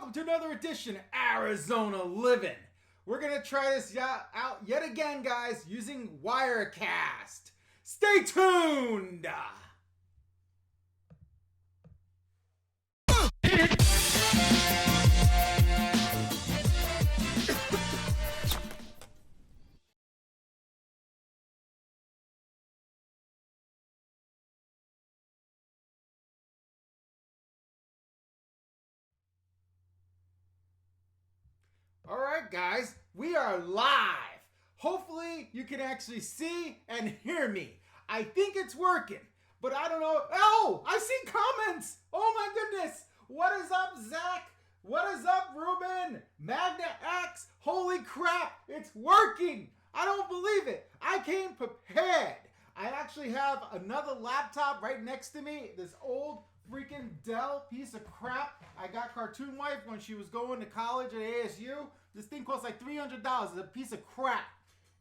welcome to another edition of Arizona Living. We're going to try this out yet again, guys, using Wirecast. Stay tuned! Alright guys, we are live. Hopefully you can actually see and hear me. I think it's working, but I don't know. Oh, I see comments. Oh my goodness. What is up, Zach? What is up, Ruben? Magna X. Holy crap, it's working. I don't believe it. I came prepared. I actually have another laptop right next to me. This old freaking Dell piece of crap. I got Cartoon Wife when she was going to college at ASU. This thing costs like $300. It's a piece of crap,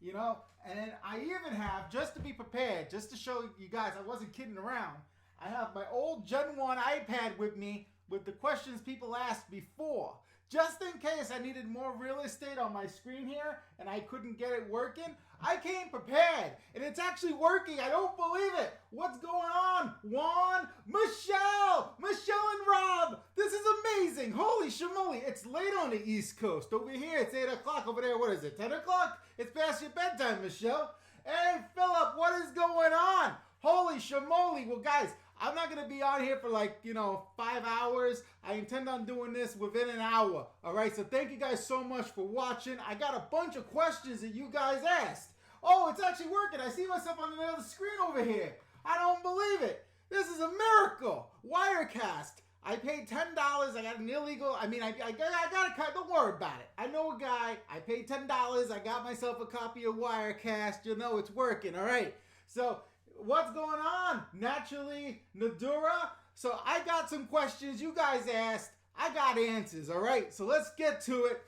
you know? And then I even have, just to be prepared, just to show you guys I wasn't kidding around, I have my old Gen 1 iPad with me with the questions people asked before. Just in case I needed more real estate on my screen here and I couldn't get it working, I came prepared. And it's actually working. I don't believe it. What's going on? Juan, Michelle and Rob. This is amazing. Holy shamoly. It's late on the East Coast. Over here, it's 8 o'clock. Over there, what is it, 10 o'clock? It's past your bedtime, Michelle. Hey, Philip, what is going on? Holy shamoly. Well, guys, I'm not going to be on here for 5 hours. I intend on doing this within an hour. All right, so thank you guys so much for watching. I got a bunch of questions that you guys asked. Oh, it's actually working. I see myself on another screen over here. I don't believe it. This is a miracle. Wirecast. I paid $10. I got an illegal. I got a cut. Don't worry about it. I know a guy. I paid $10. I got myself a copy of Wirecast. You know it's working. All right. So what's going on? Naturally, Nadura. So I got some questions you guys asked. I got answers, all right? So let's get to it.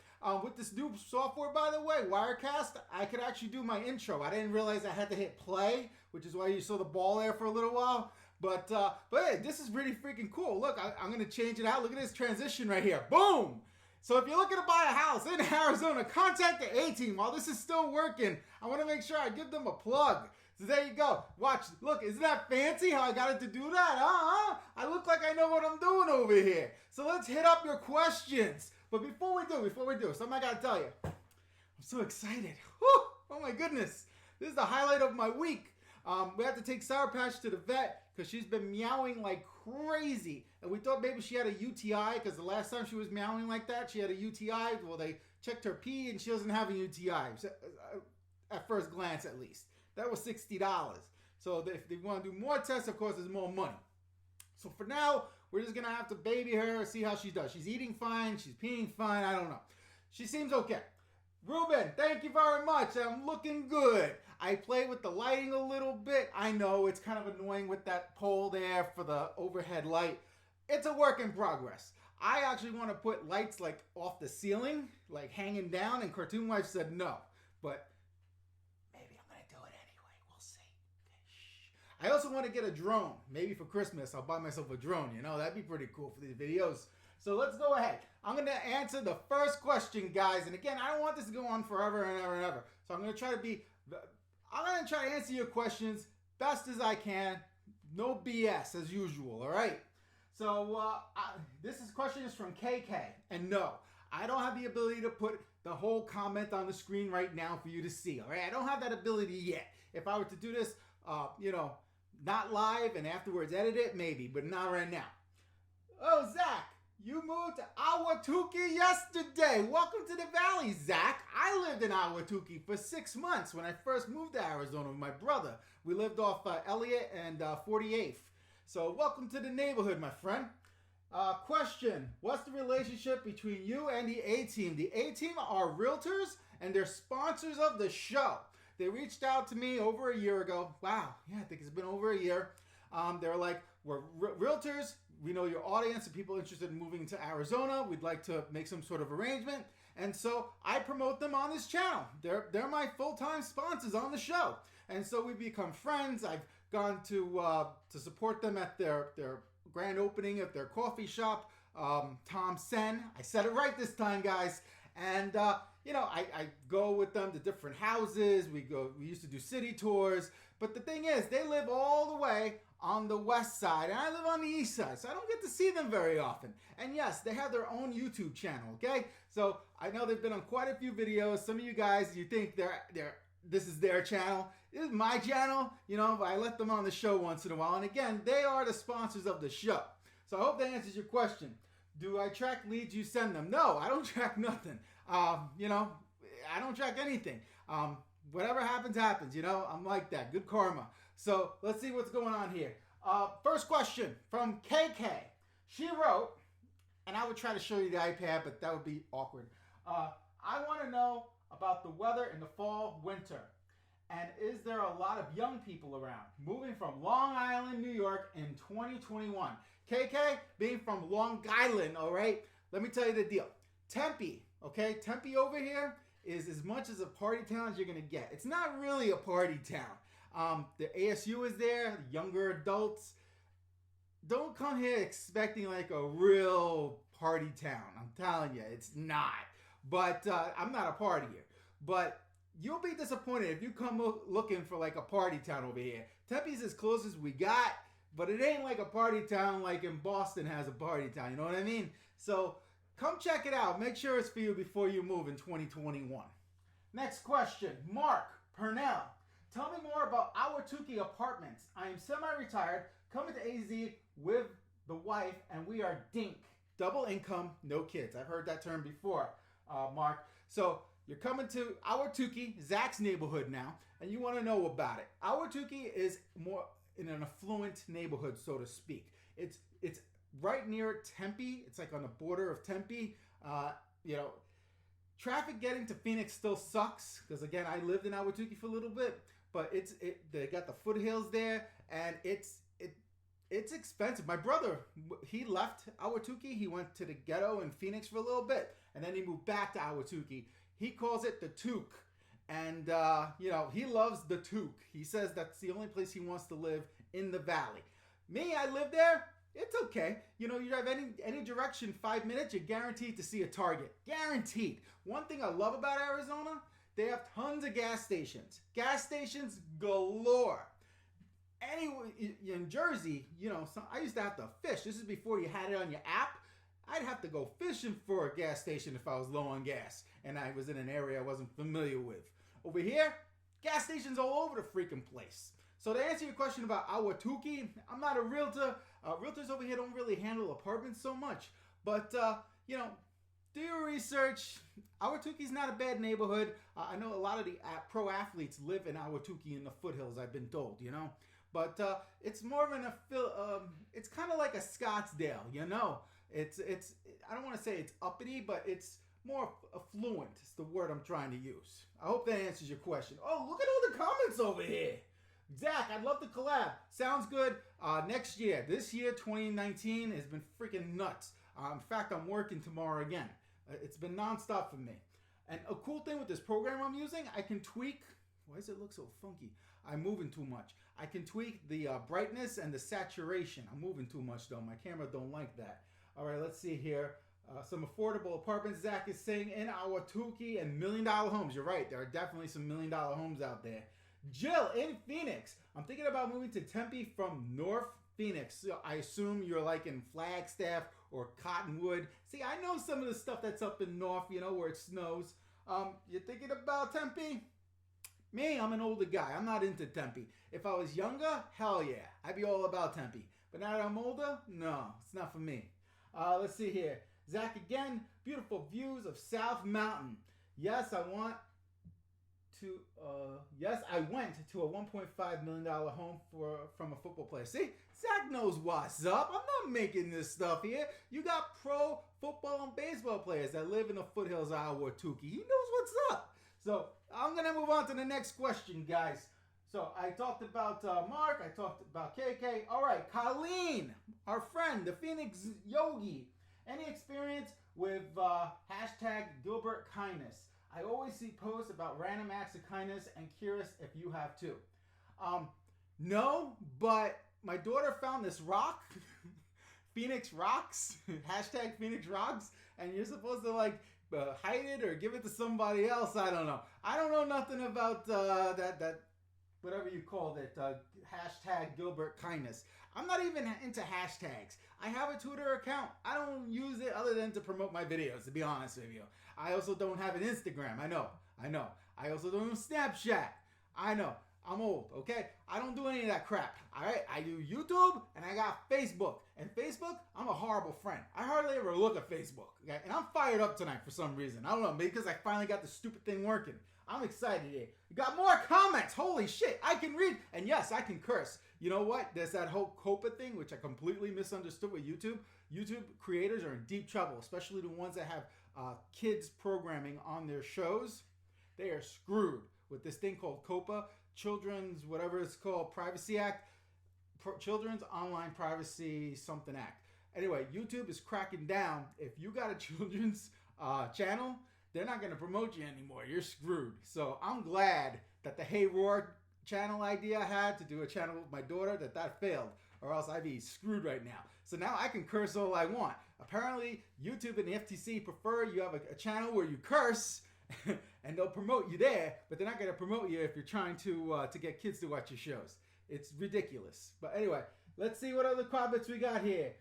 With this new software, by the way, Wirecast, I could actually do my intro. I didn't realize I had to hit play, which is why you saw the ball there for a little while. But hey, this is really freaking cool. Look, I'm going to change it out. Look at this transition right here. Boom! So if you're looking to buy a house in Arizona, contact the A-Team. While this is still working, I want to make sure I give them a plug. So there you go. Watch. Look, isn't that fancy how I got it to do that? I look like I know what I'm doing over here. So let's hit up your questions. But before we do, something I got to tell you. I'm so excited. Whew, oh my goodness. This is the highlight of my week. We have to take Sour Patch to the vet because she's been meowing like crazy. And we thought maybe she had a UTI because the last time she was meowing like that, she had a UTI. Well, they checked her pee and she doesn't have a UTI. At first glance, at least. That was $60. So if they want to do more tests, of course, there's more money. So for now, we're just going to have to baby her, see how she does. She's eating fine. She's peeing fine. I don't know. She seems okay. Ruben, thank you very much. I'm looking good. I play with the lighting a little bit. I know it's kind of annoying with that pole there for the overhead light. It's a work in progress. I actually want to put lights like off the ceiling, like hanging down, and Cartoon Wife said no. But I also want to get a drone. Maybe for Christmas, I'll buy myself a drone. You know, that'd be pretty cool for these videos. So let's go ahead. I'm going to answer the first question, guys. And again, I don't want this to go on forever and ever and ever. So I'm going to try to answer your questions best as I can. No BS as usual, all right? So this question is from KK. And no, I don't have the ability to put the whole comment on the screen right now for you to see, all right? I don't have that ability yet. If I were to do this, not live and afterwards edit it, maybe, but not right now. Oh, Zach, you moved to Ahwatukee yesterday. Welcome to the Valley, Zach. I lived in Ahwatukee for 6 months when I first moved to Arizona with my brother. We lived off Elliott and 48th. So welcome to the neighborhood, my friend. Question, what's the relationship between you and the A-Team? The A-Team are realtors and they're sponsors of the show. They reached out to me over a year ago. Wow, yeah, I think it's been over a year. They were like, we're realtors. We know your audience and people interested in moving to Arizona. We'd like to make some sort of arrangement. And so I promote them on this channel. They're my full-time sponsors on the show. And so we've become friends. I've gone to support them at their grand opening of their coffee shop Tom Sen. I said it right this time, guys. And I go with them to different houses. We used to do city tours. But the thing is, they live all the way on the west side, and I live on the east side, so I don't get to see them very often. And yes, they have their own YouTube channel, okay? So I know they've been on quite a few videos. Some of you guys, you think this is their channel. This is my channel, but I let them on the show once in a while. And again, they are the sponsors of the show. So I hope that answers your question. Do I track leads you send them? No, I don't track nothing. I don't track anything. Whatever happens, happens. I'm like that. Good karma. So let's see what's going on here. First question from KK. She wrote, and I would try to show you the iPad, but that would be awkward. I want to know about the weather in the fall, winter. And is there a lot of young people around moving from Long Island, New York in 2021? KK, being from Long Island, all right? Let me tell you the deal. Tempe, okay? Tempe over here is as much as a party town as you're going to get. It's not really a party town. The ASU is there, younger adults. Don't come here expecting like a real party town. I'm telling you, it's not. But I'm not a partier. But you'll be disappointed if you come looking for like a party town over here. Tempe's as close as we got, but it ain't like a party town like in Boston has a party town. You know what I mean? So come check it out. Make sure it's for you before you move in 2021. Next question, Mark Purnell. Tell me more about Ahwatukee Apartments. I am semi-retired, coming to AZ with the wife, and we are DINK. Double income, no kids. I've heard that term before, Mark. So you're coming to Ahwatukee, Zach's neighborhood now, and you want to know about it. Ahwatukee is more in an affluent neighborhood, so to speak. It's right near Tempe. It's like on the border of Tempe. Traffic getting to Phoenix still sucks because again, I lived in Ahwatukee for a little bit, but they got the foothills there, and it's expensive. My brother, he left Ahwatukee. He went to the ghetto in Phoenix for a little bit, and then he moved back to Ahwatukee. He calls it the Took, and he loves the Took. He says that's the only place he wants to live in the valley. Me, I live there. It's okay. You drive any direction, 5 minutes, you're guaranteed to see a Target. Guaranteed. One thing I love about Arizona, they have tons of gas stations. Gas stations galore. Anyway, in Jersey, I used to have to fish. This is before you had it on your app. I'd have to go fishing for a gas station if I was low on gas and I was in an area I wasn't familiar with. Over here, gas stations all over the freaking place. So to answer your question about Ahwatukee, I'm not a realtor. Realtors over here don't really handle apartments so much. But, do your research. Ahwatukee's not a bad neighborhood. I know a lot of the pro athletes live in Ahwatukee in the foothills, I've been told, But it's more of it's kind of like a Scottsdale, It's I don't want to say it's uppity, but it's more affluent. It's the word I'm trying to use. I hope that answers your question. Oh, look at all the comments over here. Zach, I'd love to collab. Sounds good. Next year. This year, 2019, has been freaking nuts. In fact, I'm working tomorrow again. It's been nonstop for me. And a cool thing with this program I'm using, I can tweak. Why does it look so funky? I'm moving too much. I can tweak the brightness and the saturation. I'm moving too much, though. My camera don't like that. All right, let's see here. Some affordable apartments, Zach is saying, in Ahwatukee, and $1 million homes. You're right. There are definitely some $1 million homes out there. Jill in Phoenix. I'm thinking about moving to Tempe from North Phoenix. So I assume you're like in Flagstaff or Cottonwood. See, I know some of the stuff that's up in North, where it snows. You're thinking about Tempe? Me, I'm an older guy. I'm not into Tempe. If I was younger, hell yeah. I'd be all about Tempe. But now that I'm older, no, it's not for me. Let's see here. Zach again. Beautiful views of South Mountain. Yes, I went to a $1.5 million home from a football player. See, Zach knows what's up. I'm not making this stuff here. You got pro football and baseball players that live in the foothills of Ahwatukee. He knows what's up. So I'm going to move on to the next question, guys. So I talked about Mark. I talked about KK. All right, Colleen, our friend, the Phoenix Yogi. Any experience with hashtag Gilbert Kindness? I always see posts about random acts of kindness and curious if you have too. No, but my daughter found this rock Phoenix Rocks, hashtag Phoenix Rocks, and you're supposed to like hide it or give it to somebody else. I don't know. I don't know nothing about that whatever you called it, hashtag Gilbert Kindness. I'm not even into hashtags. I have a Twitter account. I don't use it other than to promote my videos, to be honest with you. I also don't have an Instagram. I know. I also don't have Snapchat. I know. I'm old, okay? I don't do any of that crap, all right? I do YouTube, and I got Facebook. And Facebook, I'm a horrible friend. I hardly ever look at Facebook, okay? And I'm fired up tonight for some reason. I don't know, maybe because I finally got the stupid thing working. I'm excited here. We got more comments. Holy shit, I can read. And yes, I can curse. You know what? There's that whole COPA thing, which I completely misunderstood with YouTube. YouTube creators are in deep trouble, especially the ones that have kids programming on their shows. They are screwed with this thing called COPA, Children's, whatever it's called, Privacy Act, Children's Online Privacy something Act. Anyway, YouTube is cracking down. If you got a children's channel, they're not going to promote you anymore. You're screwed. So I'm glad that the Hey Roar channel idea I had to do a channel with my daughter, that failed, or else I'd be screwed right now. So now I can curse all I want. Apparently, YouTube and the FTC prefer you have a channel where you curse, and they'll promote you there, but they're not going to promote you if you're trying to get kids to watch your shows. It's ridiculous. But anyway, let's see what other comments we got here.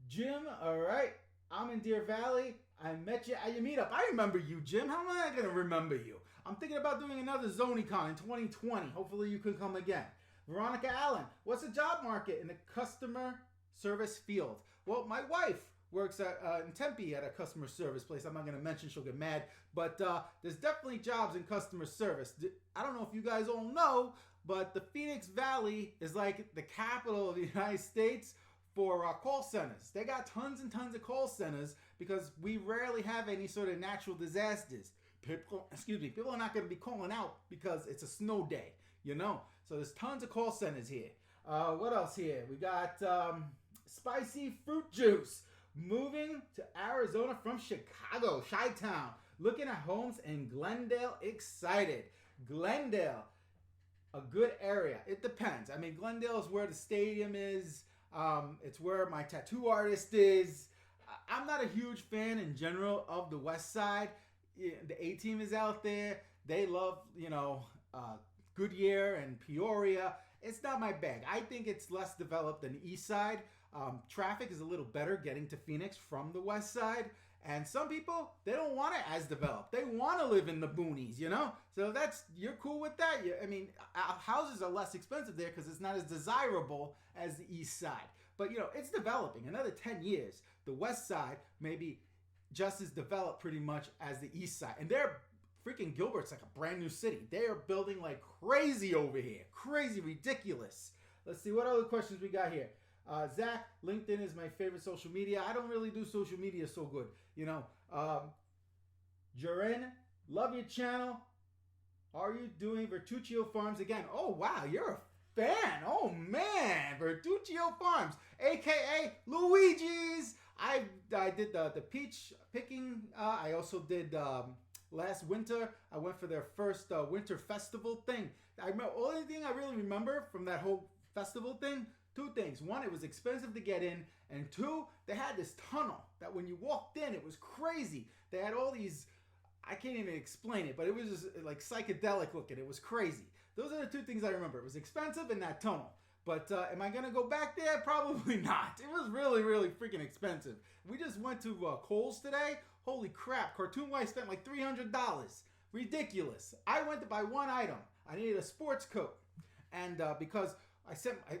Jim, all right. I'm in Deer Valley. I met you at your meetup. I remember you, Jim. How am I going to remember you? I'm thinking about doing another ZonieCon in 2020. Hopefully you can come again. Veronica Allen, what's the job market in the customer service field? Well, my wife works in Tempe at a customer service place. I'm not going to mention, she'll get mad. But there's definitely jobs in customer service. I don't know if you guys all know, but the Phoenix Valley is like the capital of the United States for call centers. They got tons and tons of call centers because we rarely have any sort of natural disasters. People are not going to be calling out because it's a snow day, you know? So there's tons of call centers here. What else here? We got spicy fruit juice. Moving to Arizona from Chicago, Chi-Town. Looking at homes in Glendale, excited. Glendale, a good area. It depends. I mean, Glendale is where the stadium is. It's where my tattoo artist is. I'm not a huge fan in general of the West Side. The A-Team is out there. They love, Goodyear and Peoria. It's not my bag. I think it's less developed than the East Side. Traffic is a little better getting to Phoenix from the West Side. And some people, they don't want it as developed. They want to live in the boonies, you know? So you're cool with that? Houses are less expensive there because it's not as desirable as the East Side. But, it's developing. Another 10 years, the West Side may be just as developed pretty much as the East Side. And freaking Gilbert's like a brand new city. They are building like crazy over here. Crazy, ridiculous. Let's see, what other questions we got here? Zach, LinkedIn is my favorite social media. I don't really do social media so good, Jaren, love your channel. Are you doing Vertuccio Farms again? Oh, wow, you're a fan. Oh, man, Vertuccio Farms, a.k.a. Luigi's. I did the peach picking. I also did last winter. I went for their first winter festival thing. Only thing I really remember from that whole festival thing, two things. One, it was expensive to get in. And two, they had this tunnel that when you walked in, it was crazy. They had all these, I can't even explain it, but it was just like psychedelic looking. It was crazy. Those are the two things I remember. It was expensive and that tunnel. But am I going to go back there? Probably not. It was really, really freaking expensive. We just went to Kohl's today. Holy crap. Cartoon-wise, spent like $300. Ridiculous. I went to buy one item. I needed a sports coat. And because I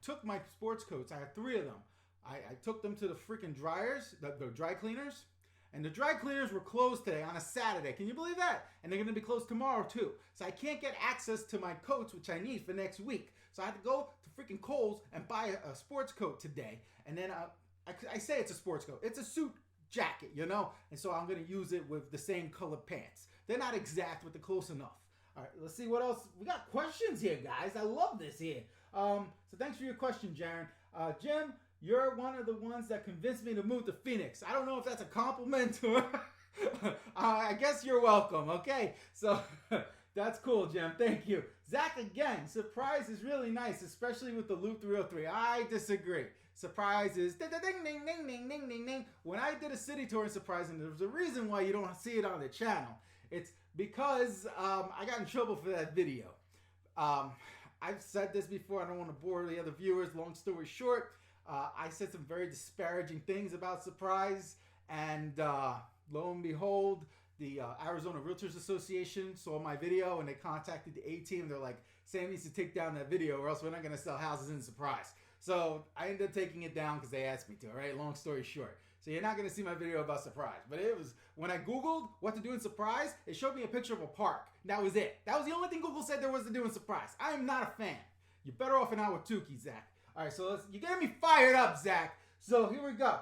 took my sports coats, I had 3 of them. I took them to the freaking dryers, the dry cleaners. And the dry cleaners were closed today on a Saturday. Can you believe that? And they're going to be closed tomorrow too. So I can't get access to my coats, which I need for next week. So I had to go to freaking Kohl's and buy a sports coat today. And then I say it's a sports coat. It's a suit jacket, And so I'm going to use it with the same color pants. They're not exact, but they're close enough. All right, let's see what else. We got questions here, guys. I love this here. So thanks for your question, Jaren. Jim, you're one of the ones that convinced me to move to Phoenix. I don't know if that's a compliment or I guess you're welcome. Okay, so That's cool, Jim. Thank you. Zach, again, surprise is really nice, especially with the Loop 303. I disagree. Surprise is ding, ding, ding, ding, ding, ding, ding, ding. When I did a city tour in Surprise, and there's a reason why you don't see it on the channel. It's because I got in trouble for that video. I've said this before. I don't want to bore the other viewers. Long story short, I said some very disparaging things about Surprise, and lo and behold, the Arizona Realtors Association saw my video and they contacted the A-team. They're like, Sam needs to take down that video or else we're not going to sell houses in Surprise. So I ended up taking it down because they asked me to, all right? Long story short. So you're not going to see my video about Surprise. But it was, when I Googled what to do in Surprise, it showed me a picture of a park. That was it. That was the only thing Google said there was to do in Surprise. I am not a fan. You're better off and out with Tukey, Zach. All right, so you're getting me fired up, Zach. So here we go.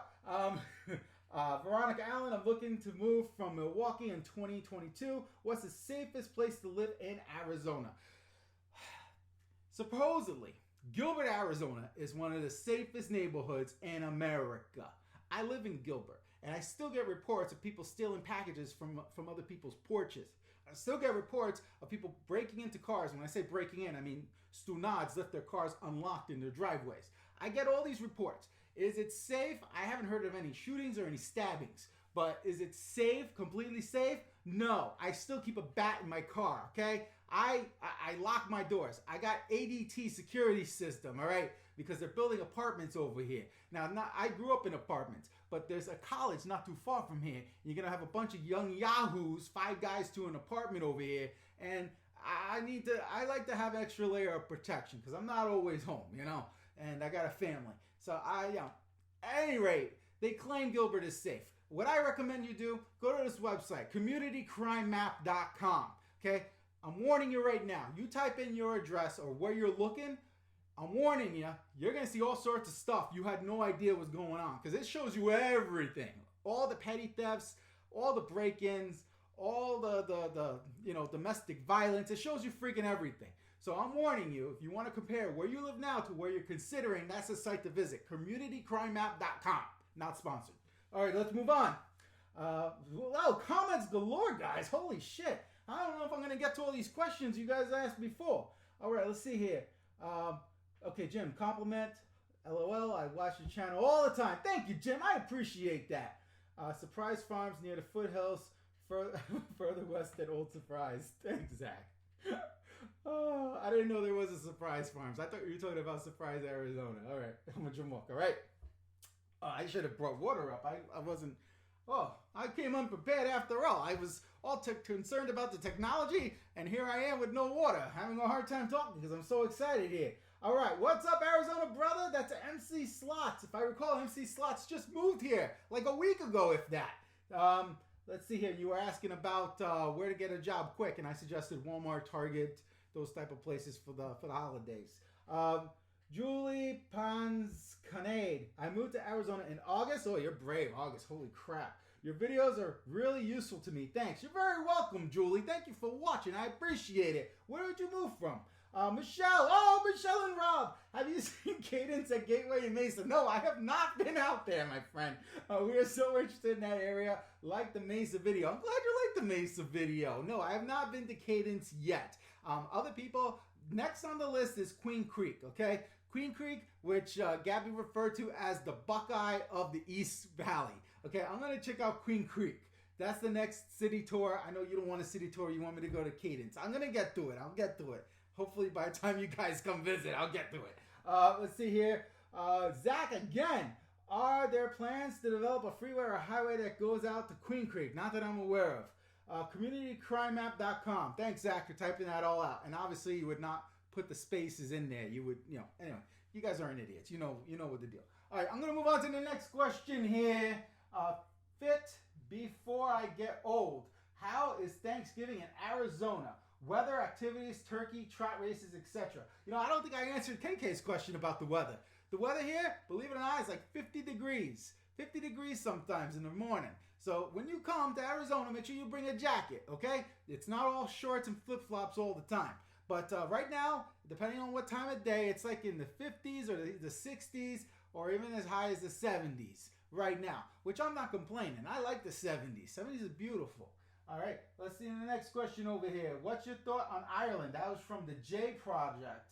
Veronica Allen, I'm looking to move from Milwaukee in 2022. What's the safest place to live in Arizona? Supposedly, Gilbert, Arizona is one of the safest neighborhoods in America. I live in Gilbert, and I still get reports of people stealing packages from other people's porches. I still get reports of people breaking into cars. When I say breaking in, I mean stunads left their cars unlocked in their driveways. I get all these reports. Is it safe? I haven't heard of any shootings or any stabbings. But is it safe, completely safe? No. I still keep a bat in my car, okay? I lock my doors. I got ADT security system, all right? Because they're building apartments over here. Now, I grew up in apartments, but there's a college not too far from here. You're going to have a bunch of young yahoos, 5 guys to an apartment over here, and I like to have an extra layer of protection because I'm not always home, you know, and I got a family. So at any rate, they claim Gilbert is safe. What I recommend you do, go to this website, communitycrimemap.com, okay? I'm warning you right now. You type in your address or where you're looking, I'm warning you, you're going to see all sorts of stuff you had no idea was going on because it shows you everything. All the petty thefts, all the break-ins, all the domestic violence. It shows you freaking everything. So I'm warning you, if you want to compare where you live now to where you're considering, that's a site to visit. CommunityCrimeMap.com. Not sponsored. All right, let's move on. Comments galore, guys. Holy shit. I don't know if I'm going to get to all these questions you guys asked before. All right, let's see here. Okay, Jim, compliment. LOL, I watch your channel all the time. Thank you, Jim. I appreciate that. Surprise Farms near the foothills, further west than Old Surprise. Thanks, Zach. Oh, I didn't know there was a Surprise Farms. I thought you were talking about Surprise, Arizona. All right, I'm a Jim Walker. All right. I should have brought water up. I wasn't. Oh, I came unprepared after all. I was all concerned about the technology, and here I am with no water, having a hard time talking because I'm so excited here. All right, what's up, Arizona brother? That's MC Slots. If I recall, MC Slots just moved here like a week ago, if that. Let's see here. You were asking about where to get a job quick, and I suggested Walmart, Target, those type of places for the holidays. Julie Panscanade. I moved to Arizona in August. Oh, you're brave. August. Holy crap. Your videos are really useful to me. Thanks. You're very welcome, Julie. Thank you for watching. I appreciate it. Where did you move from? Michelle. Oh, Michelle and Rob. Have you seen Cadence at Gateway in Mesa? No, I have not been out there, my friend. We are so interested in that area. Like the Mesa video. I'm glad you like the Mesa video. No, I have not been to Cadence yet. Other people, next on the list is Queen Creek, okay? Queen Creek, which Gabby referred to as the Buckeye of the East Valley. Okay, I'm going to check out Queen Creek. That's the next city tour. I know you don't want a city tour. You want me to go to Cadence. I'm going to get to it. I'll get to it. Hopefully by the time you guys come visit, I'll get to it. Let's see here. Zach, again. Are there plans to develop a freeway or a highway that goes out to Queen Creek? Not that I'm aware of. CommunityCrimeMap.com. Thanks, Zach, for typing that all out. And obviously, you would not put the spaces in there. You would, anyway, you guys aren't idiots. You know what the deal. All right, I'm going to move on to the next question here. Fit before I get old. How is Thanksgiving in Arizona? Weather, activities, turkey, trot races, etc. I don't think I answered KK's question about the weather. The weather here, believe it or not, is like 50 degrees. 50 degrees sometimes in the morning. So when you come to Arizona, make sure you bring a jacket, okay? It's not all shorts and flip-flops all the time. But right now, depending on what time of day, it's like in the 50s or the 60s or even as high as the 70s right now, which I'm not complaining. I like the 70s. 70s is beautiful. All right, let's see the next question over here. What's your thought on Ireland? That was from the J Project.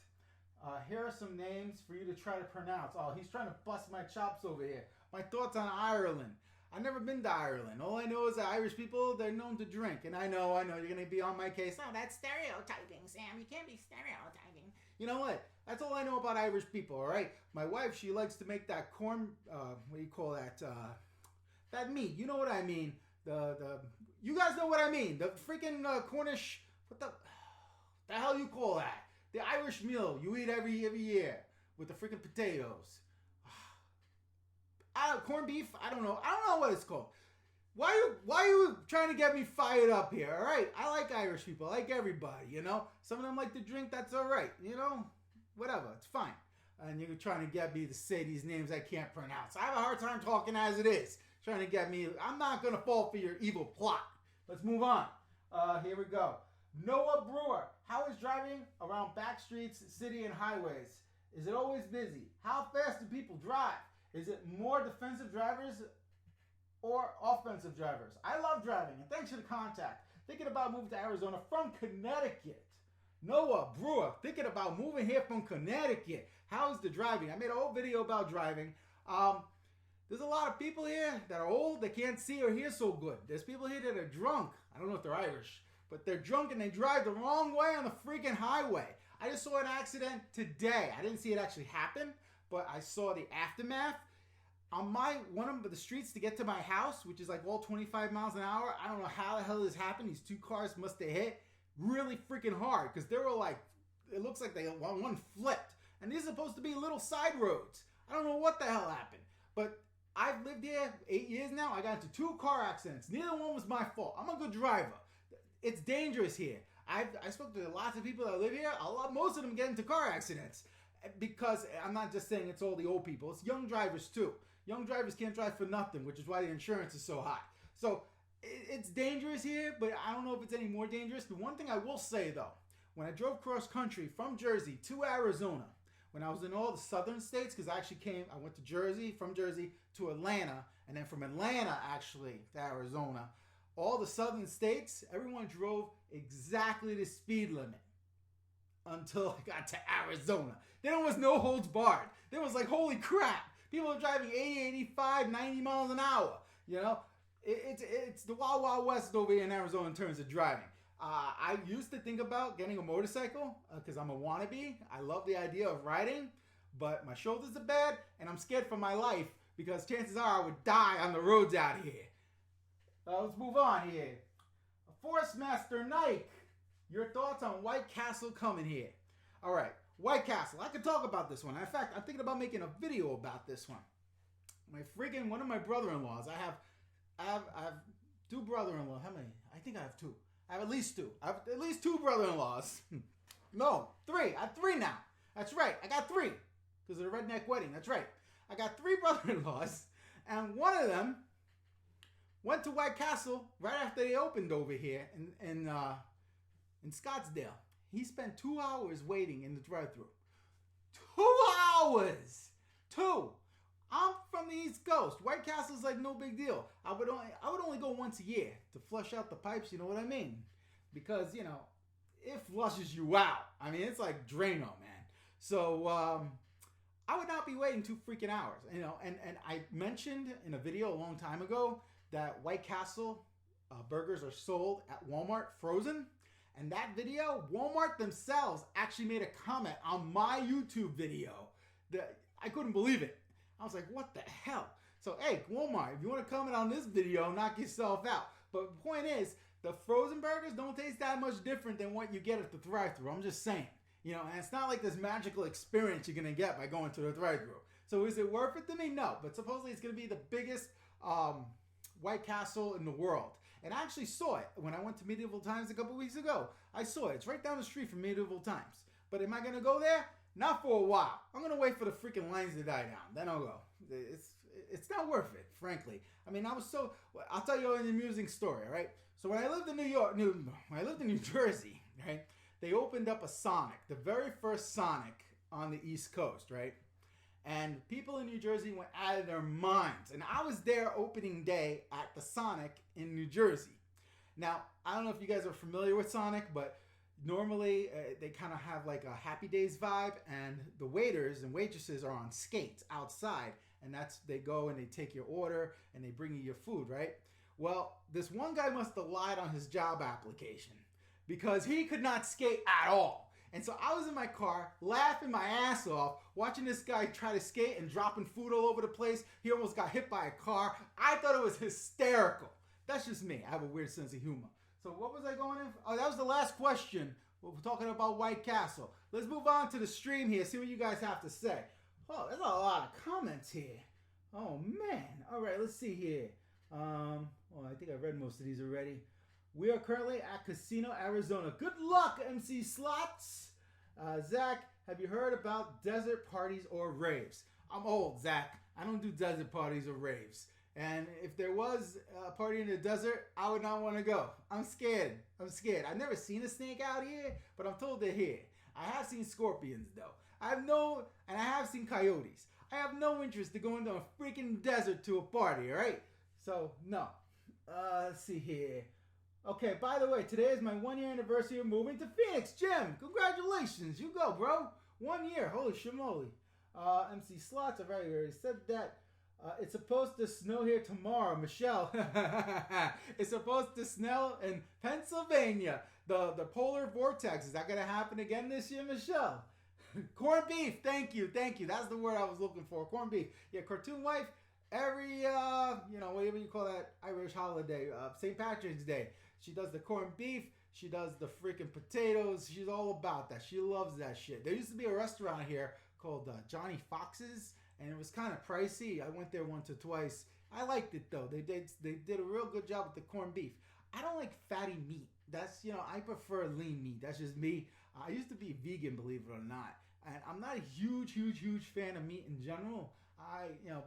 Here are some names for you to try to pronounce. Oh, he's trying to bust my chops over here. My thoughts on Ireland. I've never been to Ireland. All I know is that Irish people, they're known to drink. And I know, you're going to be on my case. Oh, that's stereotyping, Sam. You can't be stereotyping. You know what? That's all I know about Irish people, all right? My wife, she likes to make that corn, what do you call that? That meat. You know what I mean. You guys know what I mean. The freaking Cornish, what the hell you call that? The Irish meal you eat every year with the freaking potatoes. Corned beef? I don't know what it's called. Why are you trying to get me fired up here? All right, I like Irish people. I like everybody, you know. Some of them like to drink. That's all right, you know. Whatever, it's fine. And you're trying to get me to say these names I can't pronounce. I have a hard time talking as it is. Trying to get me. I'm not gonna fall for your evil plot. Let's move on. Here we go. Noah Brewer. How is driving around back streets, city, and highways? Is it always busy? How fast do people drive? Is it more defensive drivers or offensive drivers? I love driving, and thanks for the contact. Thinking about moving to Arizona from Connecticut. Noah Brewer, thinking about moving here from Connecticut. How's the driving? I made a whole video about driving. There's a lot of people here that are old, they can't see or hear so good. There's people here that are drunk. I don't know if they're Irish, but they're drunk and they drive the wrong way on the freaking highway. I just saw an accident today. I didn't see it actually happen, but I saw the aftermath. On one of the streets to get to my house, which is like all 25 miles an hour, I don't know how the hell this happened. These two cars must have hit really freaking hard because they were like, it looks like one flipped. And these are supposed to be little side roads. I don't know what the hell happened, but I've lived here 8 years now. I got into 2 car accidents. Neither one was my fault. I'm a good driver. It's dangerous here. I spoke to lots of people that live here. Most of them get into car accidents because I'm not just saying it's all the old people. It's young drivers too. Young drivers can't drive for nothing, which is why the insurance is so high. So it's dangerous here, but I don't know if it's any more dangerous. The one thing I will say though, when I drove cross country from Jersey to Arizona, when I was in all the southern states, because I went to Jersey, from Jersey to Atlanta, and then from Atlanta actually to Arizona. All the southern states, everyone drove exactly the speed limit until I got to Arizona. There was no holds barred. There was like, holy crap. People are driving 80, 85, 90 miles an hour. You know, it's the Wild Wild West over here in Arizona in terms of driving. I used to think about getting a motorcycle because I'm a wannabe. I love the idea of riding, but my shoulders are bad and I'm scared for my life because chances are I would die on the roads out here. Let's move on here. Forest Master Nike, your thoughts on White Castle coming here? All right, White Castle. I could talk about this one. In fact, I'm thinking about making a video about this one. One of my brother-in-laws. I have 2 brother-in-laws. How many? I think I have 2. I have at least 2. I have at least 2 brother-in-laws. No, 3. I have 3 now. That's right. I got 3 because of the redneck wedding. That's right. I got 3 brother-in-laws, and one of them went to White Castle right after they opened over here in Scottsdale. He spent 2 hours waiting in the drive-thru. 2 hours! 2! I'm from the East Coast. White Castle's like no big deal. I would only go once a year to flush out the pipes, you know what I mean? Because, you know, it flushes you out. I mean, it's like Drano, man. So, I would not be waiting 2 freaking hours, you know. And I mentioned in a video a long time ago that White Castle burgers are sold at Walmart frozen. And that video, Walmart themselves actually made a comment on my YouTube video. I couldn't believe it. I was like, what the hell? So, hey, Walmart, if you want to comment on this video, knock yourself out. But the point is, the frozen burgers don't taste that much different than what you get at the drive-thru. I'm just saying. You know, and it's not like this magical experience you're going to get by going to the drive-thru. So is it worth it to me? No. But supposedly it's going to be the biggest White Castle in the world. And I actually saw it when I went to Medieval Times a couple weeks ago. I saw it. It's right down the street from Medieval Times. But am I going to go there? Not for a while. I'm going to wait for the freaking lines to die down. Then I'll go. It's not worth it, frankly. I mean, I'll tell you an amusing story, right? So when I lived in New Jersey, right, they opened up a Sonic, the very first Sonic on the East Coast, right? And people in New Jersey went out of their minds. And I was there opening day at the Sonic in New Jersey. Now, I don't know if you guys are familiar with Sonic, but normally they kind of have like a Happy Days vibe, and the waiters and waitresses are on skates outside, and they go and they take your order and they bring you your food, right? Well, this one guy must have lied on his job application because he could not skate at all. And so I was in my car laughing my ass off, watching this guy try to skate and dropping food all over the place. He almost got hit by a car. I thought it was hysterical. That's just me. I have a weird sense of humor. So what was I going in? Oh, that was the last question. We're talking about White Castle. Let's move on to the stream here, see what you guys have to say. Oh, there's a lot of comments here. Oh, man. All right, let's see here. I think I read most of these already. We are currently at Casino, Arizona. Good luck, MC Slots. Zach, have you heard about desert parties or raves? I'm old, Zach. I don't do desert parties or raves. And if there was a party in the desert, I would not want to go. I'm scared. I've never seen a snake out here, but I'm told they're here. I have seen scorpions, though. I have seen coyotes. I have no interest to go into a freaking desert to a party, all right? So, no. Let's see here. Okay, by the way, today is my 1-year anniversary of moving to Phoenix. Jim, congratulations. You go, bro. 1 year. Holy shimoly. MC Slots, I've already said that. It's supposed to snow here tomorrow, Michelle. It's supposed to snow in Pennsylvania. The polar vortex. Is that going to happen again this year, Michelle? Corned beef. Thank you. That's the word I was looking for. Corned beef. Yeah, cartoon wife. Every, whatever you call that Irish holiday, St. Patrick's Day, she does the corned beef. She does the freaking potatoes. She's all about that. She loves that shit. There used to be a restaurant here called Johnny Fox's, and it was kind of pricey. I went there once or twice. I liked it though. They did a real good job with the corned beef. I don't like fatty meat. I prefer lean meat. That's just me. I used to be vegan, believe it or not. And I'm not a huge fan of meat in general.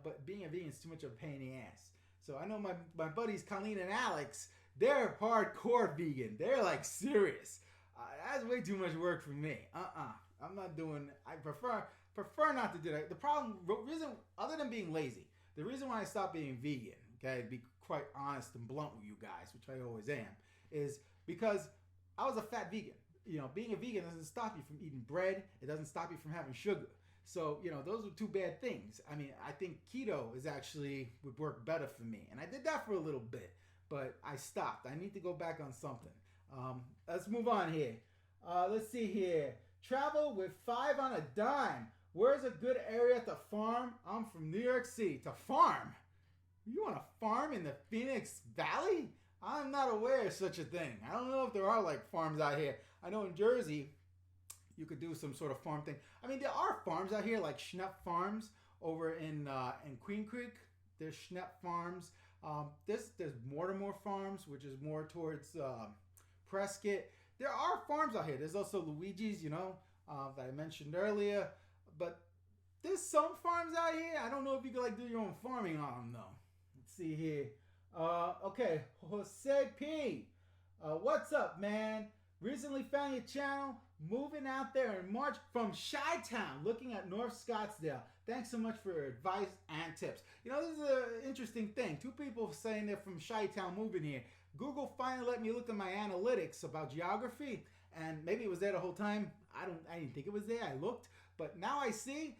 But being a vegan is too much of a pain in the ass. So I know my buddies Colleen and Alex, they're hardcore vegan. They're like serious. That's way too much work for me. I'm not doing. I prefer not to do that. Reason other than being lazy, the reason why I stopped being vegan, okay, to be quite honest and blunt with you guys, which I always am, is because I was a fat vegan. Being a vegan doesn't stop you from eating bread. It doesn't stop you from having sugar. So, those are two bad things. I mean, I think keto would work better for me. And I did that for a little bit, but I stopped. I need to go back on something. Let's move on here. Let's see here. Travel with 5 on a dime. Where's a good area to farm? I'm from New York City. To farm? You want to farm in the Phoenix Valley? I'm not aware of such a thing. I don't know if there are like farms out here. I know in Jersey, you could do some sort of farm thing. I mean, there are farms out here like Schnepp Farms over in Queen Creek. There's Schnepp Farms. There's Mortimer Farms, which is more towards Prescott. There are farms out here. There's also Luigi's, that I mentioned earlier. But there's some farms out here. I don't know if you could do your own farming on them though. Let's see here. Okay, Jose P. What's up, man? Recently found your channel. Moving out there in March from Chi-Town, looking at North Scottsdale. Thanks so much for your advice and tips. This is an interesting thing. 2 people saying they're from Chi-Town moving here. Google finally let me look at my analytics about geography, and maybe it was there the whole time. I didn't think it was there. I looked, but now I see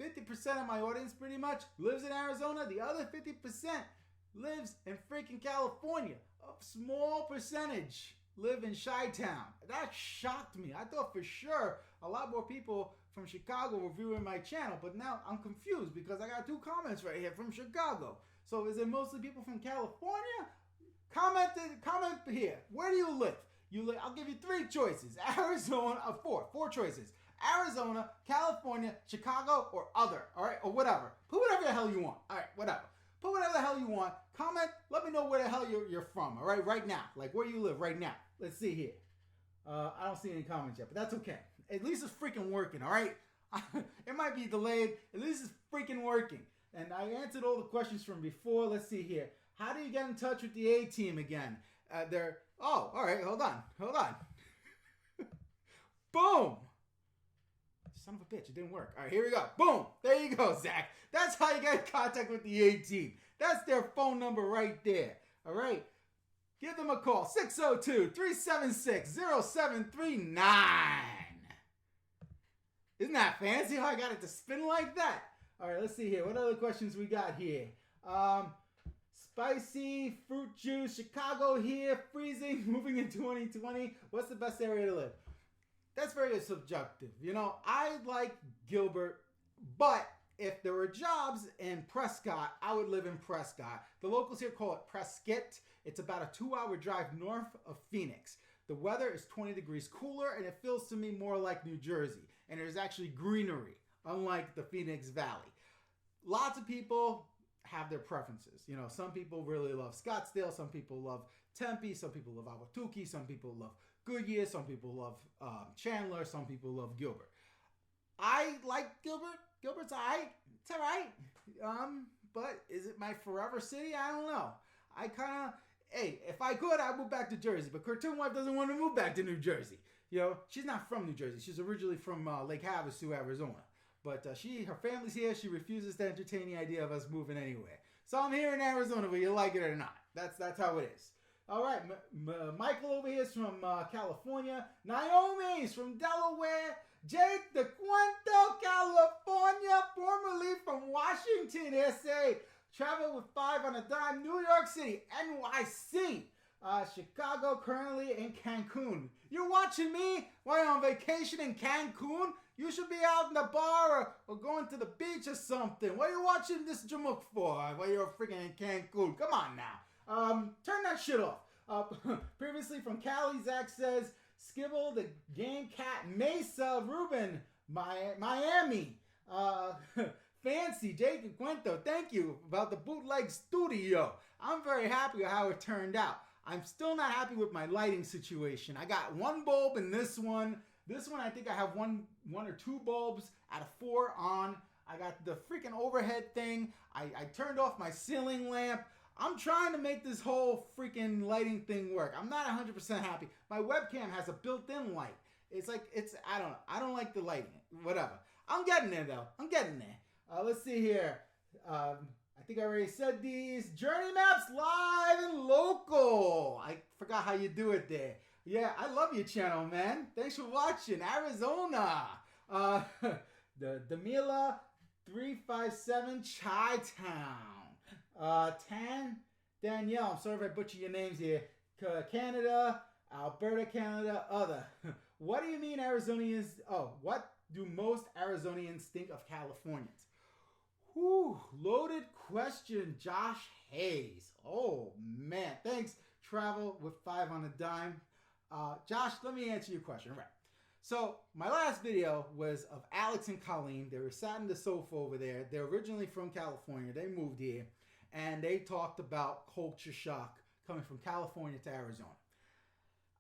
50% of my audience pretty much lives in Arizona. The other 50% lives in freaking California. A small percentage live in Chi-Town. That shocked me. I thought for sure a lot more people from Chicago were viewing my channel, but now I'm confused because I got 2 comments right here from Chicago. So is it mostly people from California? Comment here. Where do you live? I'll give you 3 choices. Arizona, 4 choices. Arizona, California, Chicago, or other. All right, or whatever. Put whatever the hell you want. All right, whatever. Put whatever the hell you want. Comment. Let me know where the hell you're from. All right now. Like where you live right now. Let's see here. I don't see any comments yet, but that's okay. At least it's freaking working. All right. It might be delayed. At least it's freaking working. And I answered all the questions from before. Let's see here. How do you get in touch with the A-team again? Oh, all right. Hold on. Boom. Son of a bitch, it didn't work. All right, here we go. Boom. There you go, Zach. That's how you get in contact with the A-team. That's their phone number right there. All right. Give them a call, 602-376-0739. Isn't that fancy how I got it to spin like that? All right, let's see here. What other questions we got here? Spicy, fruit juice, Chicago here, freezing, moving in 2020. What's the best area to live? That's very subjective. You know, I like Gilbert, but if there were jobs in Prescott, I would live in Prescott. The locals here call it Prescott. It's about a 2-hour drive north of Phoenix. The weather is 20 degrees cooler, and it feels to me more like New Jersey. And there's actually greenery, unlike the Phoenix Valley. Lots of people have their preferences. You know, some people really love Scottsdale, some people love Tempe, some people love Ahwatukee, some people love Goodyear, some people love Chandler, some people love Gilbert. I like Gilbert. Gilbert's alright. It's alright. But is it my forever city? I don't know. I kind of, hey, if I could, I'd move back to Jersey. But Cartoon Wife doesn't want to move back to New Jersey. You know, she's not from New Jersey. She's originally from Lake Havasu, Arizona. But her family's here. She refuses to entertain the idea of us moving anywhere. So I'm here in Arizona, whether you like it or not. That's how it is. All right, Michael over here is from California. Naomi's from Delaware. Jake the Cuento, California, formerly from Washington, SA. Travel with 5 on a dime. New York City, NYC. Chicago, currently in Cancun. You're watching me while you're on vacation in Cancun? You should be out in the bar or going to the beach or something. What are you watching this jamook for while you're freaking in Cancun? Come on now. Turn that shit off. Previously from Cali, Zach says, Skibble, the Game Cat, Mesa, Ruben, Miami. Fancy, Jake and Cuento, thank you about the bootleg studio. I'm very happy with how it turned out. I'm still not happy with my lighting situation. I got 1 bulb in this one. This one, I think I have one or 2 bulbs out of 4 on. I got the freaking overhead thing. I turned off my ceiling lamp. I'm trying to make this whole freaking lighting thing work. I'm not 100% happy. My webcam has a built-in light. It's like, I don't know. I don't like the lighting. Whatever. I'm getting there, though. I'm getting there. Let's see here. I think I already said these. Journey Maps live and local. I forgot how you do it there. Yeah, I love your channel, man. Thanks for watching. Arizona. The Demila 357 Chi-Town. Danielle, I'm sorry if I butcher your names here. Canada, Alberta, Canada, other. What do you mean Arizonians? Oh, what do most Arizonians think of Californians? Whew, loaded question, Josh Hayes. Oh, man. Thanks, Travel with 5 on a dime. Josh, let me answer your question. Right. So, my last video was of Alex and Colleen. They were sat in the sofa over there. They're originally from California. They moved here. And they talked about culture shock coming from California to Arizona.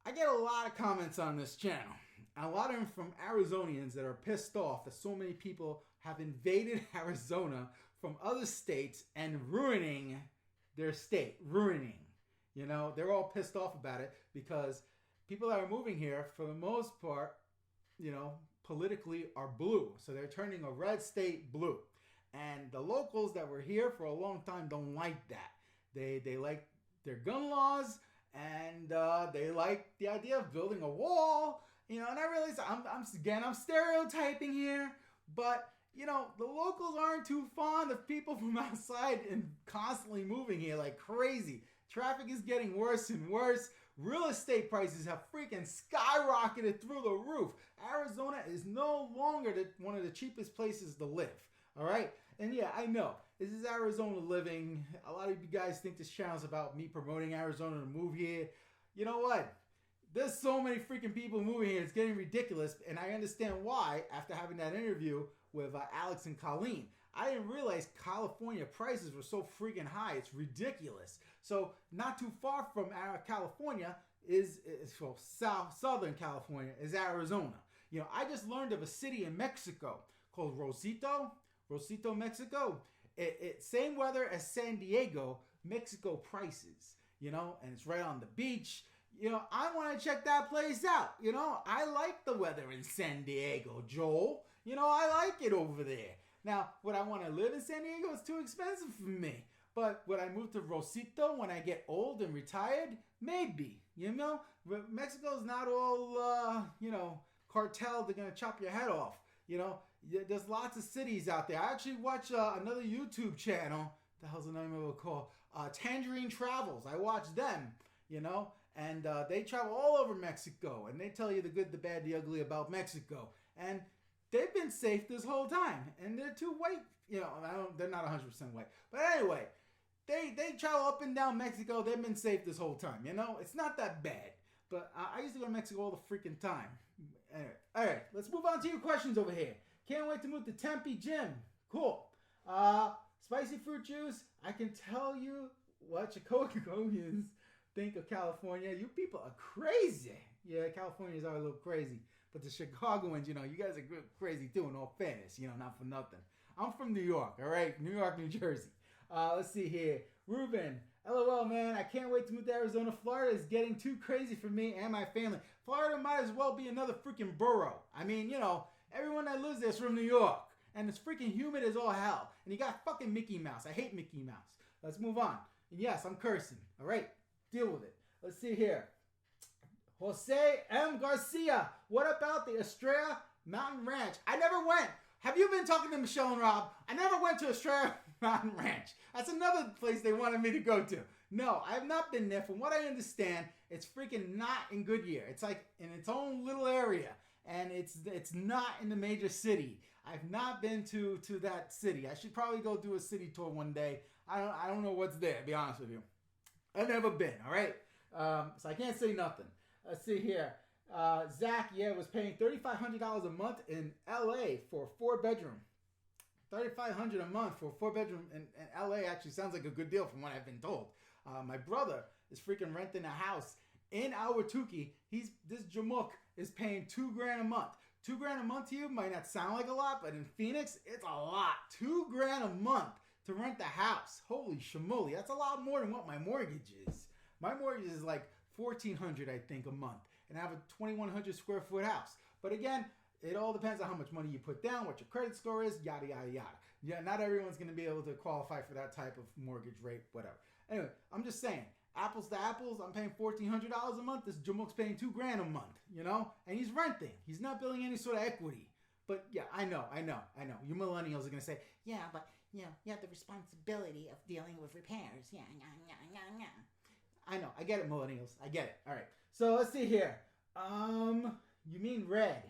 I get a lot of comments on this channel. And a lot of them from Arizonians that are pissed off that so many people have invaded Arizona from other states and ruining their state. Ruining. You know, they're all pissed off about it because people that are moving here, for the most part, you know, politically are blue. So they're turning a red state blue. And the locals that were here for a long time don't like that. They like their gun laws, and they like the idea of building a wall. You know, and I realize I'm stereotyping here, but you know, the locals aren't too fond of people from outside and constantly moving here like crazy. Traffic is getting worse and worse. Real estate prices have freaking skyrocketed through the roof. Arizona is no longer one of the cheapest places to live. All right? And yeah, I know. This is Arizona living. A lot of you guys think this channel is about me promoting Arizona to move here. You know what? There's so many freaking people moving here. It's getting ridiculous. And I understand why after having that interview with Alex and Colleen. I didn't realize California prices were so freaking high. It's ridiculous. So not too far from California is Southern California is Arizona. You know, I just learned of a city in Mexico called Rosito, Mexico. Same weather as San Diego, Mexico prices, you know, and it's right on the beach. You know, I want to check that place out. You know, I like the weather in San Diego, Joel. You know, I like it over there. Now, would I want to live in San Diego? It's too expensive for me. But would I move to Rosito when I get old and retired? Maybe, you know? Mexico's not all, cartel. They're going to chop your head off, you know? There's lots of cities out there. I actually watch another YouTube channel. The hell's the name of it called? Tangerine Travels. I watch them, you know? And they travel all over Mexico. And they tell you the good, the bad, the ugly about Mexico. And they've been safe this whole time. And they're too white. You know, they're not 100% white. But anyway, they travel up and down Mexico. They've been safe this whole time, you know? It's not that bad. But I used to go to Mexico all the freaking time. Anyway, all right, let's move on to your questions over here. Can't wait to move to Tempe Gym. Cool. Spicy fruit juice. I can tell you what Chicagoans think of California. You people are crazy. Yeah, Californians are a little crazy. But the Chicagoans, you know, you guys are crazy too, in all fairness, you know, not for nothing. I'm from New York, all right? New York, New Jersey. Let's see here. Ruben, LOL, man. I can't wait to move to Arizona. Florida is getting too crazy for me and my family. Florida might as well be another freaking borough. I mean, you know, everyone that lives there is from New York. And it's freaking humid as all hell. And you got fucking Mickey Mouse. I hate Mickey Mouse. Let's move on. And yes, I'm cursing. All right? Deal with it. Let's see here. Jose M. Garcia. What about the Estrella Mountain Ranch? I never went. Have you been talking to Michelle and Rob? I never went to Estrella Mountain Ranch. That's another place they wanted me to go to. No, I have not been there. From what I understand, it's freaking not in Goodyear. It's like in its own little area. And it's not in the major city. I've not been to that city. I should probably go do a city tour one day. I don't know what's there, to be honest with you. I've never been, all right? So I can't say nothing. Let's see here. Zach, was paying $3,500 a month in LA for a 4-bedroom. $3,500 a month for a 4-bedroom in LA actually sounds like a good deal from what I've been told. My brother is freaking renting a house in Albuquerque. This Jamook is paying $2,000 a month. $2,000 a month to you might not sound like a lot, but in Phoenix, it's a lot. $2,000 a month to rent the house. Holy shamoly, that's a lot more than what my mortgage is. My mortgage is like $1,400, I think, a month, and I have a 2,100 square foot house. But again, it all depends on how much money you put down, what your credit score is, yada yada yada. Yeah, not everyone's going to be able to qualify for that type of mortgage rate, whatever. Anyway, I'm just saying. Apples to apples, I'm paying $1,400 a month. This Jamook's paying $2,000 a month, you know? And he's renting. He's not building any sort of equity. But yeah, I know. You millennials are going to say, yeah, but you have the responsibility of dealing with repairs. Yeah. I know. I get it, millennials. I get it. All right. So let's see here. You mean red.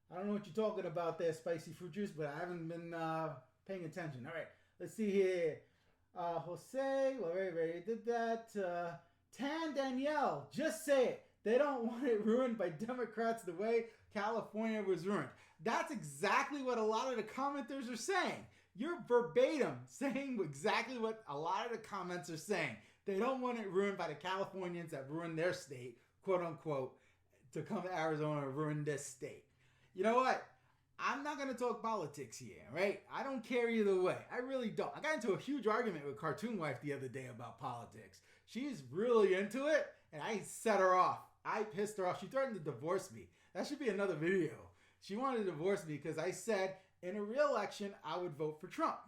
I don't know what you're talking about there, spicy fruit juice, but I haven't been paying attention. All right. Let's see here. Jose, well, already did that. Tan Danielle, just say it. They don't want it ruined by Democrats the way California was ruined. That's exactly what a lot of the commenters are saying. You're verbatim saying exactly what a lot of the comments are saying. They don't want it ruined by the Californians that ruined their state, quote unquote, to come to Arizona and ruin this state. You know what? I'm not going to talk politics here, right? I don't care either way. I really don't. I got into a huge argument with Cartoon Wife the other day about politics. She's really into it, and I set her off. I pissed her off. She threatened to divorce me. That should be another video. She wanted to divorce me because I said in a re-election, I would vote for Trump.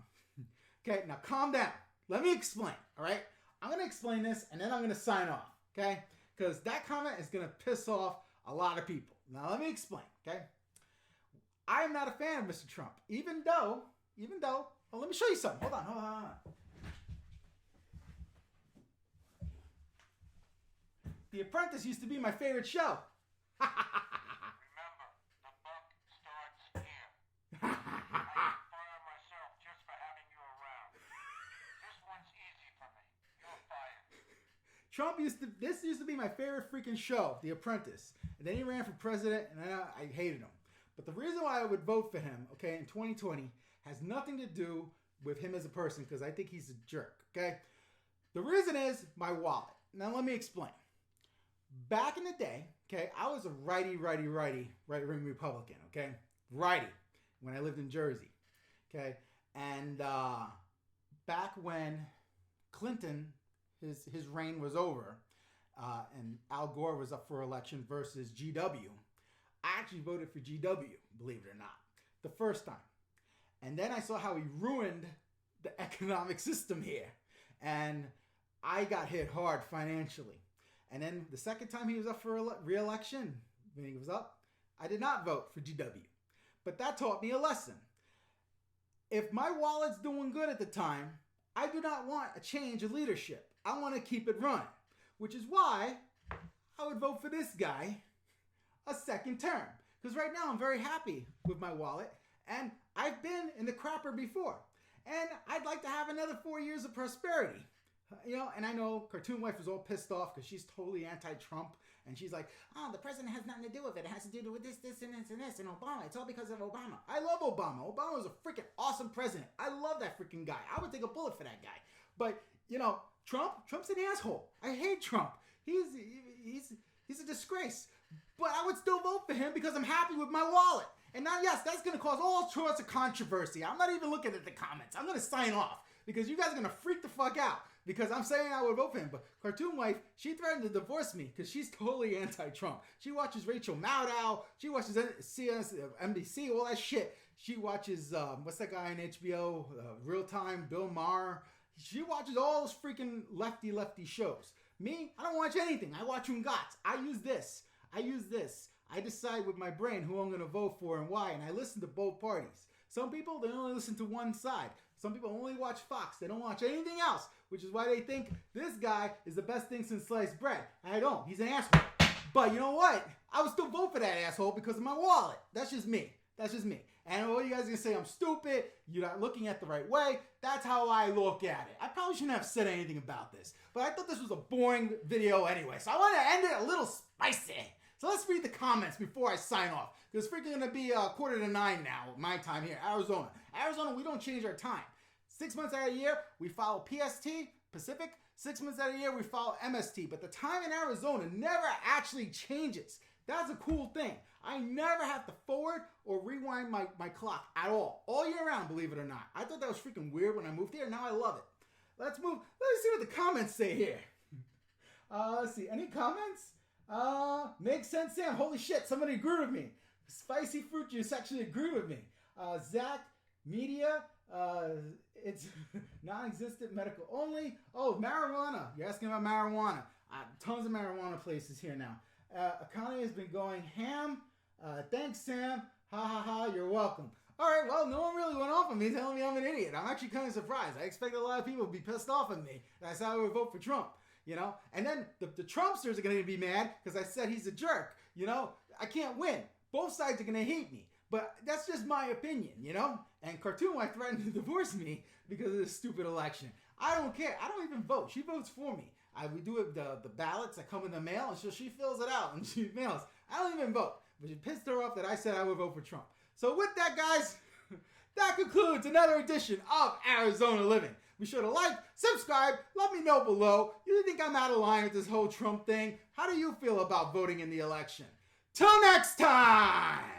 Okay, now calm down. Let me explain, all right? I'm going to explain this, and then I'm going to sign off, okay? Because that comment is going to piss off a lot of people. Now, let me explain, okay? I'm not a fan of Mr. Trump, even though, well, let me show you something. Hold on. The Apprentice used to be my favorite show. Remember, the buck starts here. I fire myself just for having you around. This one's easy for me. You're fired. This used to be my favorite freaking show, The Apprentice. And then he ran for president, and I hated him. But the reason why I would vote for him, okay, in 2020 has nothing to do with him as a person, because I think he's a jerk, okay? The reason is my wallet. Now, let me explain. Back in the day, okay, I was a right-wing Republican, okay? Righty, when I lived in Jersey, okay? And back when Clinton, his reign was over, and Al Gore was up for election versus GW, I actually voted for GW, believe it or not, the first time. And then I saw how he ruined the economic system here. And I got hit hard financially. And then the second time he was up for re-election, when he was up, I did not vote for GW. But that taught me a lesson. If my wallet's doing good at the time, I do not want a change of leadership. I want to keep it running, which is why I would vote for this guy a second term. Because right now I'm very happy with my wallet, and I've been in the crapper before. And I'd like to have another 4 years of prosperity. And I know Cartoon Wife was all pissed off because she's totally anti-Trump. And she's like, oh, the president has nothing to do with it. It has to do with this, and this, and this. And Obama, it's all because of Obama. I love Obama. Obama was a freaking awesome president. I love that freaking guy. I would take a bullet for that guy. But, Trump's an asshole. I hate Trump. He's a disgrace. But I would still vote for him because I'm happy with my wallet. And now, yes, that's going to cause all sorts of controversy. I'm not even looking at the comments. I'm going to sign off because you guys are going to freak the fuck out because I'm saying I would vote for him. But Cartoon Wife, she threatened to divorce me because she's totally anti-Trump. She watches Rachel Maddow. She watches NBC, all that shit. She watches, what's that guy on HBO? Real Time, Bill Maher. She watches all those freaking lefty shows. Me, I don't watch anything. I watch Ungats. I use this. I decide with my brain who I'm going to vote for and why, and I listen to both parties. Some people, they only listen to one side. Some people only watch Fox. They don't watch anything else, which is why they think this guy is the best thing since sliced bread. I don't. He's an asshole. But you know what? I would still vote for that asshole because of my wallet. That's just me. And all you guys are going to say I'm stupid, you're not looking at the right way. That's how I look at it. I probably shouldn't have said anything about this, but I thought this was a boring video anyway, so I want to end it a little spicy. So let's read the comments before I sign off. Because it's freaking going to be 8:45 now, my time here, Arizona. Arizona, we don't change our time. 6 months out of the year, we follow PST, Pacific. 6 months out of the year, we follow MST. But the time in Arizona never actually changes. That's a cool thing. I never have to forward or rewind my clock at all year round, believe it or not. I thought that was freaking weird when I moved here. Now I love it. Let's move. Let's see what the comments say here. Let's see. Any comments? Makes sense, Sam. Holy shit, somebody agreed with me. Spicy fruit juice actually agreed with me. Zach, media, it's non-existent medical only. Oh, marijuana. You're asking about marijuana. Tons of marijuana places here now. Economy has been going ham. Thanks, Sam. Ha ha ha, you're welcome. All right, well, no one really went off on me telling me I'm an idiot. I'm actually kind of surprised. I expected a lot of people to be pissed off at me. And I said I would vote for Trump, And then the Trumpsters are going to be mad because I said he's a jerk, I can't win. Both sides are going to hate me. But that's just my opinion, And Cartoon Wife threatened to divorce me because of this stupid election. I don't care. I don't even vote. She votes for me. We do it, the ballots that come in the mail, and so she fills it out and she mails. I don't even vote. But it pissed her off that I said I would vote for Trump. So with that, guys, that concludes another edition of Arizona Living. Be sure to like, subscribe, let me know below. You think I'm out of line with this whole Trump thing? How do you feel about voting in the election? Till next time!